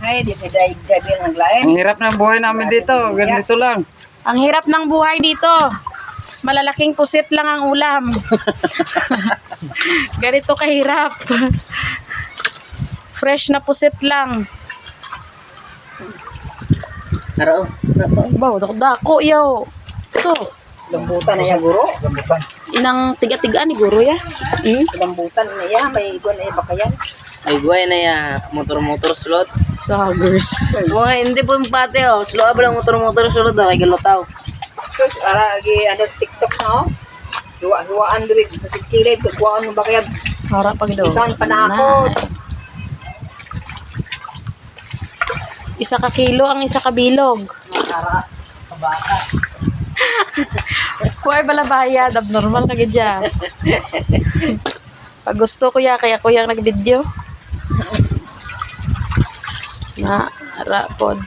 Ay, di sa drive yung naglain. Ang hirap ng buhay namin dito. Ganito lang. Ang hirap ng buhay dito. Malalaking pusit lang ang ulam. Ganito kahirap. Fresh na pusit lang. Naro. Baw, dako yaw. So, Lambutan na yan, guro. inang tiga-tigaan ni guro ya. Lambutan na yan. May iguan na baka yan. Ay, guay na ya. Motor-motor slot. Daggers. Mga hindi po yung pati, oh. Slow ba lang motor-motor slot, oh. Kay galutaw. Tapos, lagi, ano, sa TikTok na, oh. Hiwa-hiwaan doon. Kasi kilid, kagwaan mo ba kaya? Para pag do. Ikan panakot. Isa ka kilo ang isa ka bilog. Para, kabaka. Kuya bala bayad, abnormal ka gidya. Pag gusto ko ya, kaya ko yung nag-video. Na, ara pod.